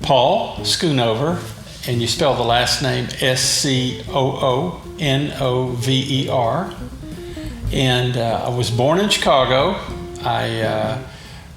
Paul Scoononver, and you spell the last name Scoonover. And I was born in Chicago. I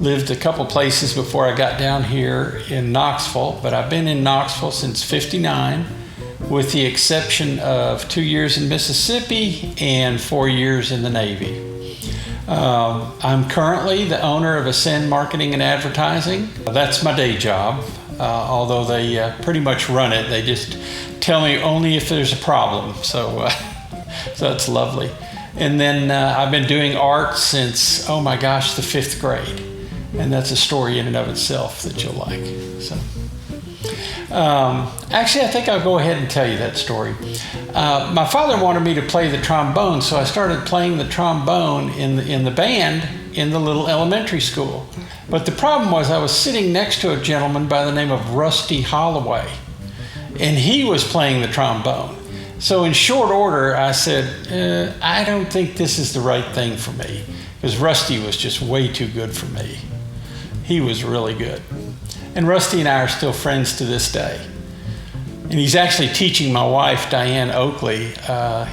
lived a couple places before I got down here in Knoxville, but I've been in Knoxville since '59, with the exception of 2 years in Mississippi and 4 years in the Navy. I'm currently the owner of Ascend Marketing and Advertising. That's my day job, although they pretty much run it. They just tell me only if there's a problem, so that's lovely. And then I've been doing art since, oh my gosh, the 5th grade. And that's a story in and of itself that you'll like. So, actually, I think I'll go ahead and tell you that story. My father wanted me to play the trombone, so I started playing the trombone in the band in the little elementary school. But the problem was I was sitting next to a gentleman by the name of Rusty Holloway, and he was playing the trombone. So in short order, I said, I don't think this is the right thing for me, because Rusty was just way too good for me. He was really good. And Rusty and I are still friends to this day. And he's actually teaching my wife, Diane Oakley.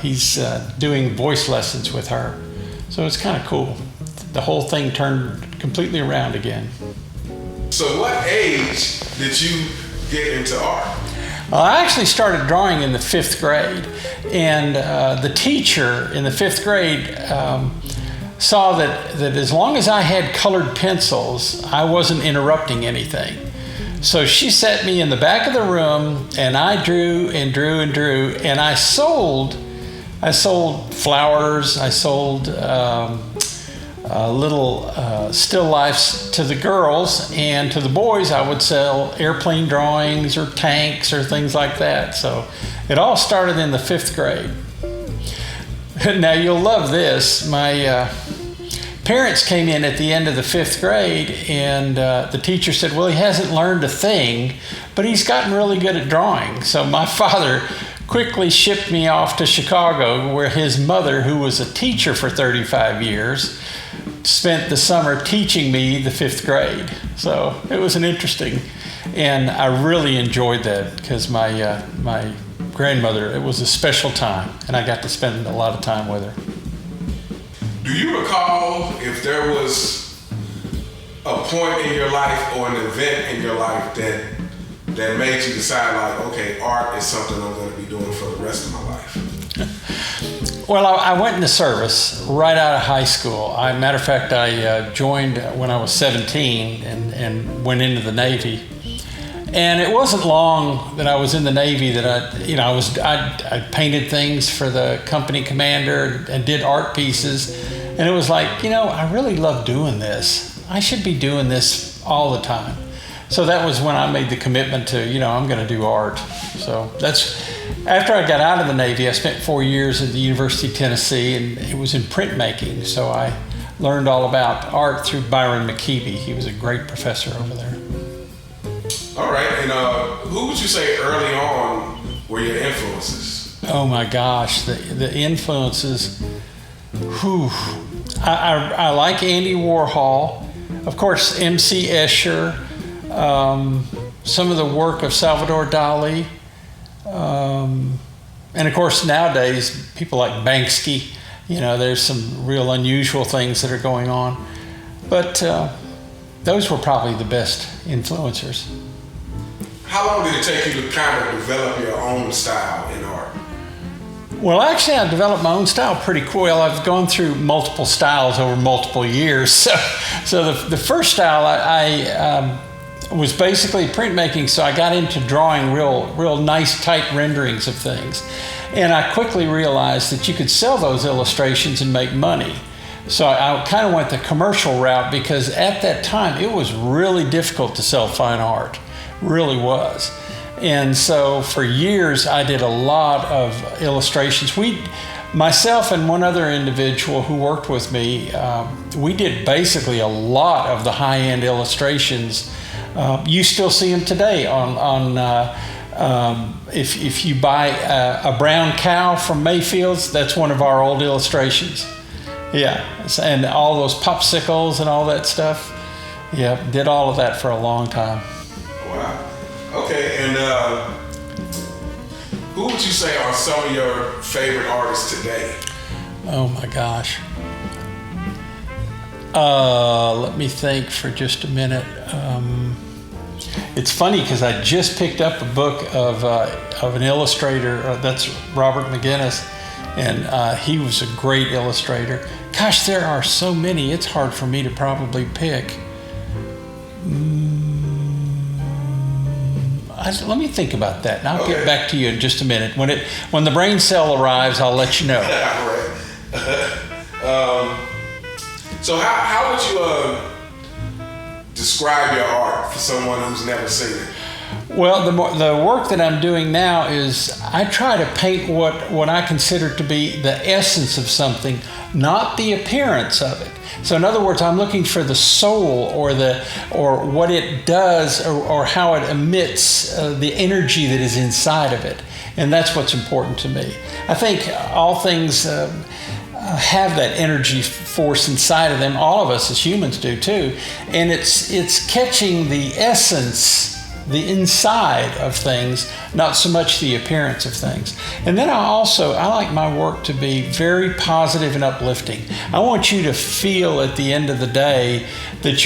He's doing voice lessons with her. So it's kind of cool. The whole thing turned completely around again. So what age did you get into art? Well, I actually started drawing in the 5th grade. And the teacher in the 5th grade saw that as long as I had colored pencils, I wasn't interrupting anything. So she set me in the back of the room, and I drew and drew and drew, and I sold flowers, I sold little still lifes to the girls, and to the boys I would sell airplane drawings or tanks or things like that. So it all started in the 5th grade. Now you'll love this. My parents came in at the end of the 5th grade, and the teacher said, well, he hasn't learned a thing, but he's gotten really good at drawing. So my father quickly shipped me off to Chicago, where his mother, who was a teacher for 35 years, spent the summer teaching me the 5th grade. So it was an interesting, and I really enjoyed that, because my grandmother, it was a special time, and I got to spend a lot of time with her. Do you recall if there was a point in your life or an event in your life that made you decide, like, okay, art is something I'm going to be doing for the rest of my life? Well, I went into service right out of high school. Matter of fact, I joined when I was 17 and went into the Navy. And it wasn't long that I was in the Navy that I painted things for the company commander and did art pieces. And it was like, I really love doing this. I should be doing this all the time. So that was when I made the commitment to, I'm going to do art. So that's, after I got out of the Navy, I spent 4 years at the University of Tennessee, and it was in printmaking. So I learned all about art through Byron McKeeby. He was a great professor over there. All right, and who would you say early on were your influences? Oh my gosh, the influences. Whew. I like Andy Warhol, of course, M.C. Escher, some of the work of Salvador Dali, and of course nowadays people like Banksy. There's some real unusual things that are going on, but those were probably the best influencers. How long did it take you to kind of develop your own style in art? Well, actually, I developed my own style pretty quick. I've gone through multiple styles over multiple years. So the first style I was basically printmaking, so I got into drawing real nice, tight renderings of things. And I quickly realized that you could sell those illustrations and make money. So I kind of went the commercial route, because at that time, it was really difficult to sell fine art. Really was. And so for years I did a lot of illustrations. Myself and one other individual who worked with me, we did basically a lot of the high-end illustrations. You still see them today if you buy a brown cow from Mayfield's, that's one of our old illustrations. Yeah, and all those popsicles and all that stuff. Yeah, did all of that for a long time. Wow. Okay, and who would you say are some of your favorite artists today? Oh my gosh. Let me think for just a minute. It's funny because I just picked up a book of an illustrator. That's Robert McGinnis, and he was a great illustrator. Gosh, there are so many. It's hard for me to probably pick. Let me think about that, and I'll get back to you in just a minute. When the brain cell arrives, I'll let you know. All right. So how would you describe your art for someone who's never seen it? Well, the work that I'm doing now is I try to paint what I consider to be the essence of something, not the appearance of it. So in other words, I'm looking for the soul or what it does or how it emits the energy that is inside of it. And that's what's important to me. I think all things have that energy force inside of them. All of us as humans do too. And it's catching the essence, the inside of things, not so much the appearance of things. And then I like my work to be very positive and uplifting. I want you to feel at the end of the day that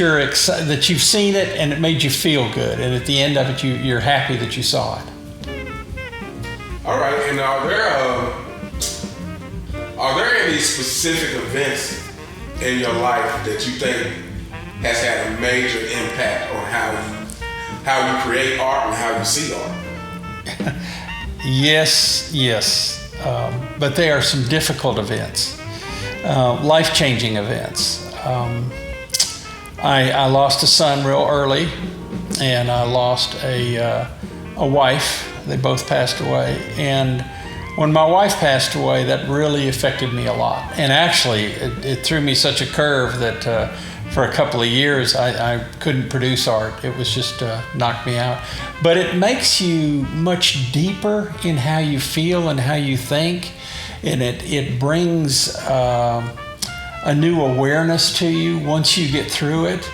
that you've seen it and it made you feel good. And at the end of it, you're happy that you saw it. All right, and are there any specific events in your life that you think has had a major impact on how you create art and how you see art? Yes. But they are some difficult events, life-changing events. I lost a son real early, and I lost a wife. They both passed away. And when my wife passed away, that really affected me a lot. And actually, it threw me such a curve that for a couple of years, I couldn't produce art. It was just knocked me out. But it makes you much deeper in how you feel and how you think. And it brings a new awareness to you once you get through it.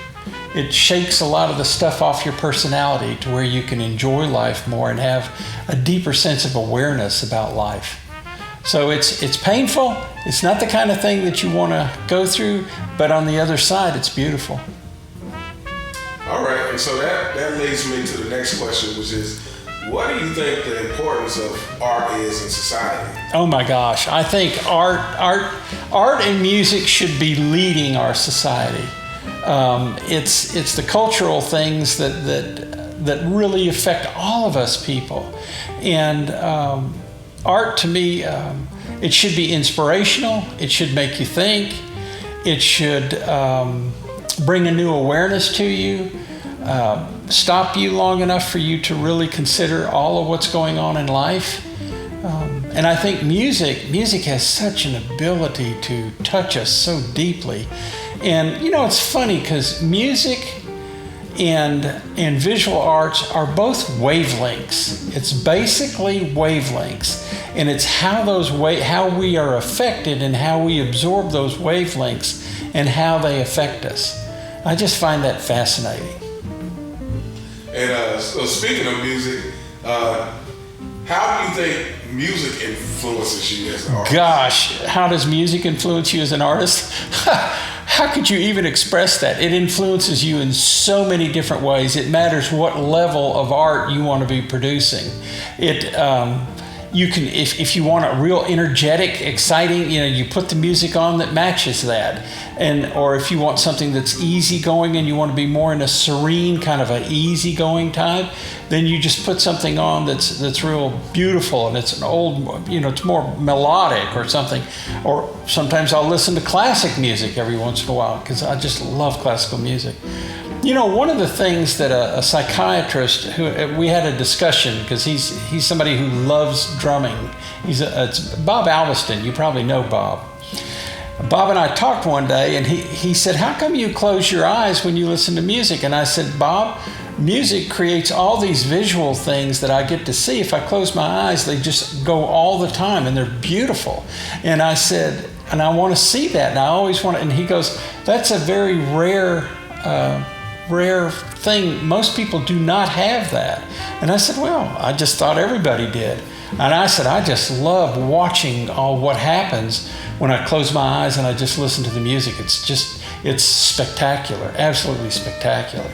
It shakes a lot of the stuff off your personality to where you can enjoy life more and have a deeper sense of awareness about life. So it's painful. It's not the kind of thing that you want to go through, but on the other side, it's beautiful. All right, and so that leads me to the next question, which is, what do you think the importance of art is in society? Oh my gosh, I think art and music should be leading our society. It's the cultural things that really affect all of us people. And art, to me, it should be inspirational. It should make you think. It should bring a new awareness to you, stop you long enough for you to really consider all of what's going on in life. And I think music has such an ability to touch us so deeply. And it's funny because music and visual arts are both wavelengths. It's basically wavelengths, and it's how we are affected and how we absorb those wavelengths and how they affect us. I just find that fascinating. And so speaking of music, how do you think music influences you as an artist? Gosh, how does music influence you as an artist? How could you even express that? It influences you in so many different ways. It matters what level of art you want to be producing. You can, if you want a real energetic, exciting, you put the music on that matches that. Or if you want something that's easygoing and you want to be more in a serene kind of an easygoing type, then you just put something on that's real beautiful and it's an old, it's more melodic or something. Or sometimes I'll listen to classic music every once in a while because I just love classical music. One of the things that a psychiatrist we had a discussion because he's somebody who loves drumming. It's Bob Alveston. You probably know Bob. Bob and I talked one day, and he said, "How come you close your eyes when you listen to music?" And I said, "Bob, music creates all these visual things that I get to see. If I close my eyes, they just go all the time, and they're beautiful." And I said, "And I want to see that, and I always want to." And he goes, "That's a very rare rare thing. Most people do not have that. And I said, well, I just thought everybody did. And I said, I just love watching all what happens when I close my eyes and I just listen to the music. It's spectacular, absolutely spectacular.